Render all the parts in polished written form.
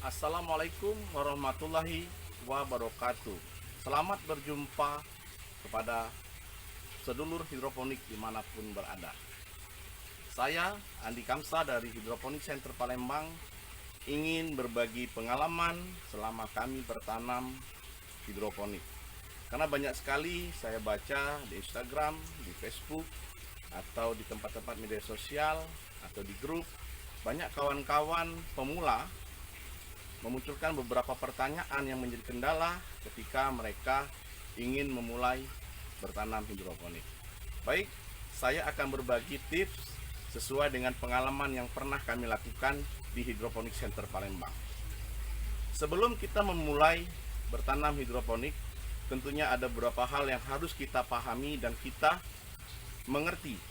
Assalamualaikum warahmatullahi wabarakatuh. Selamat berjumpa kepada sedulur hidroponik dimanapun berada. Saya Andi Kamsa dari Hidroponik Center Palembang ingin berbagi pengalaman selama kami bertanam hidroponik. Karena banyak sekali saya baca di Instagram, di Facebook, atau di tempat-tempat media sosial, atau di grup, banyak kawan-kawan pemula memunculkan beberapa pertanyaan yang menjadi kendala ketika mereka ingin memulai bertanam hidroponik. Baik, saya akan berbagi tips sesuai dengan pengalaman yang pernah kami lakukan di Hidroponik Center Palembang. Sebelum kita memulai bertanam hidroponik, tentunya ada beberapa hal yang harus kita pahami dan kita mengerti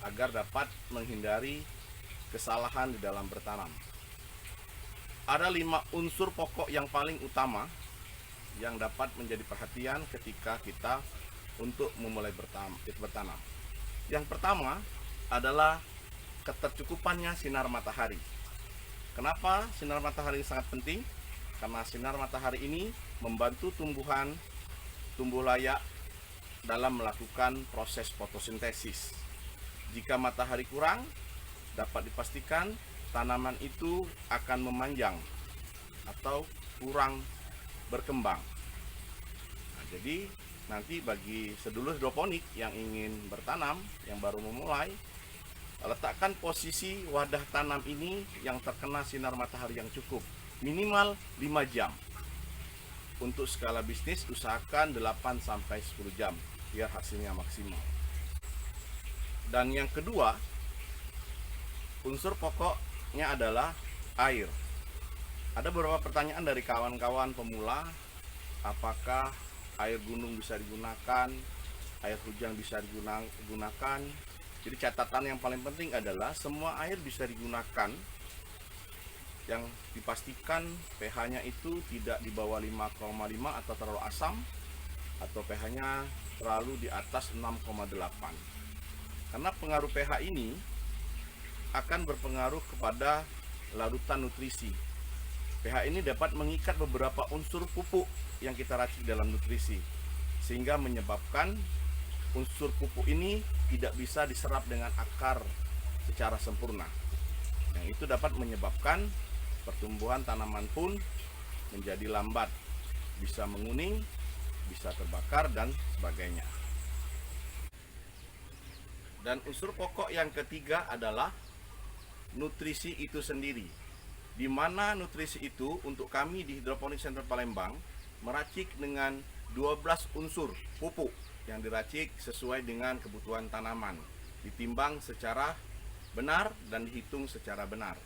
agar dapat menghindari kesalahan di dalam bertanam. Ada 5 unsur pokok yang paling utama yang dapat menjadi perhatian ketika kita untuk memulai bertanam. Yang pertama adalah ketercukupannya sinar matahari. Kenapa sinar matahari sangat penting? Karena sinar matahari ini membantu tumbuhan tumbuh layak dalam melakukan proses fotosintesis. Jika matahari kurang, dapat dipastikan tanaman itu akan memanjang atau kurang berkembang. Nah, jadi nanti bagi sedulur hidroponik yang ingin bertanam, yang baru memulai, letakkan posisi wadah tanam ini yang terkena sinar matahari yang cukup, minimal 5 jam. Untuk skala bisnis usahakan 8-10 jam biar hasilnya maksimal. Dan yang kedua, unsur pokoknya adalah air. Ada beberapa pertanyaan dari kawan-kawan pemula, apakah air gunung bisa digunakan, air hujan bisa digunakan. Jadi catatan yang paling penting adalah semua air bisa digunakan, yang dipastikan pH-nya itu tidak di bawah 5,5 atau terlalu asam, atau pH-nya terlalu di atas 6,8. Karena pengaruh pH ini akan berpengaruh kepada larutan nutrisi. pH ini dapat mengikat beberapa unsur pupuk yang kita racik dalam nutrisi, sehingga menyebabkan unsur pupuk ini tidak bisa diserap dengan akar secara sempurna. Yang itu dapat menyebabkan pertumbuhan tanaman pun menjadi lambat, bisa menguning, bisa terbakar, dan sebagainya. Dan unsur pokok yang ketiga adalah nutrisi itu sendiri, di mana nutrisi itu untuk kami di Hidroponik Center Palembang meracik dengan 12 unsur pupuk yang diracik sesuai dengan kebutuhan tanaman, ditimbang secara benar dan dihitung secara benar.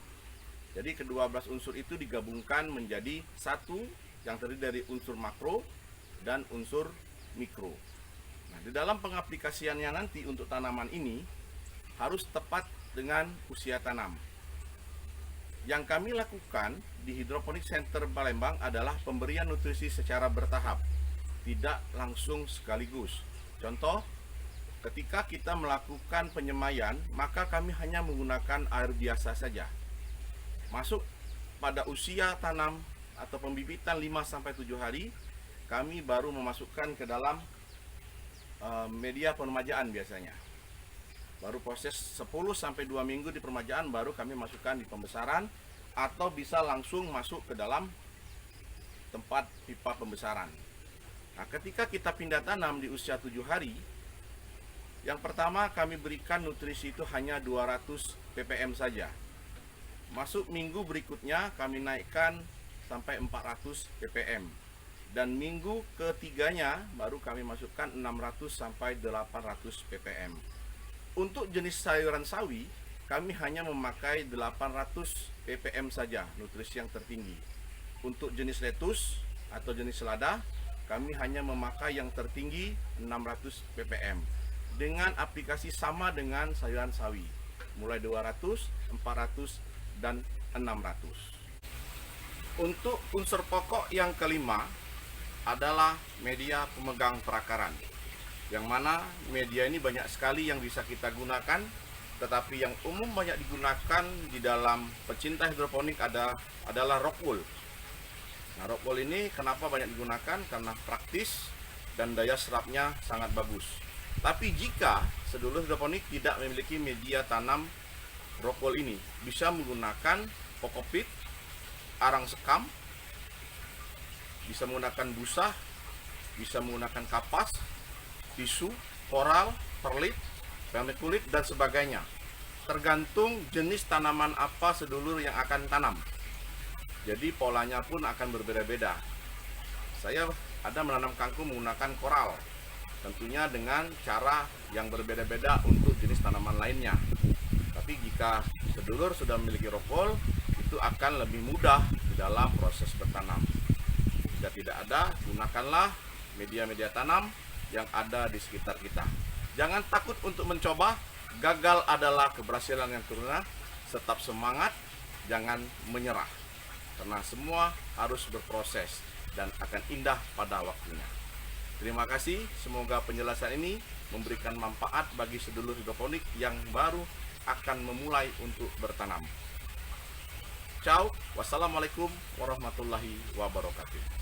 Jadi ke-12 unsur itu digabungkan menjadi satu yang terdiri dari unsur makro dan unsur mikro. Nah, di dalam pengaplikasiannya nanti untuk tanaman ini harus tepat dengan usia tanam. Yang kami lakukan di Hidroponik Center Palembang adalah pemberian nutrisi secara bertahap, tidak langsung sekaligus. Contoh, ketika kita melakukan penyemaian, maka kami hanya menggunakan air biasa saja. Masuk pada usia tanam atau pembibitan 5-7 hari, kami baru memasukkan ke dalam media peremajaan biasanya. Baru proses 10-2 minggu di peremajaan baru kami masukkan di pembesaran, atau bisa langsung masuk ke dalam tempat pipa pembesaran. Nah, ketika kita pindah tanam di usia 7 hari, yang pertama kami berikan nutrisi itu hanya 200 ppm saja. Masuk minggu berikutnya kami naikkan sampai 400 ppm. Dan minggu ketiganya baru kami masukkan 600-800 ppm. Untuk jenis sayuran sawi, kami hanya memakai 800 ppm saja nutrisi yang tertinggi. Untuk jenis lettuce atau jenis selada, kami hanya memakai yang tertinggi 600 ppm. Dengan aplikasi sama dengan sayuran sawi, mulai 200, 400, dan 600. Untuk unsur pokok yang kelima adalah media pemegang perakaran, yang mana media ini banyak sekali yang bisa kita gunakan tetapi yang umum banyak digunakan di dalam pecinta hidroponik adalah rock wool. Nah, rock wool ini kenapa banyak digunakan? Karena praktis dan daya serapnya sangat bagus. Tapi jika sedulur hidroponik tidak memiliki media tanam rock wool ini, bisa menggunakan kokopit, arang sekam, bisa menggunakan busa, bisa menggunakan kapas, tisu, koral, perlit, vermiculit, dan sebagainya. Tergantung jenis tanaman apa sedulur yang akan tanam. Jadi polanya pun akan berbeda-beda. Saya ada menanam kangkung menggunakan koral, tentunya dengan cara yang berbeda-beda untuk jenis tanaman lainnya. Tapi jika sedulur sudah memiliki rock wool, itu akan lebih mudah di dalam proses bertanam. Jika tidak ada, gunakanlah media-media tanam yang ada di sekitar kita. Jangan takut untuk mencoba. Gagal adalah keberhasilan yang turun. Tetap semangat, jangan menyerah. Karena semua harus berproses dan akan indah pada waktunya. Terima kasih, semoga penjelasan ini memberikan manfaat bagi sedulur hidroponik yang baru akan memulai untuk bertanam. Ciao, wassalamualaikum warahmatullahi wabarakatuh.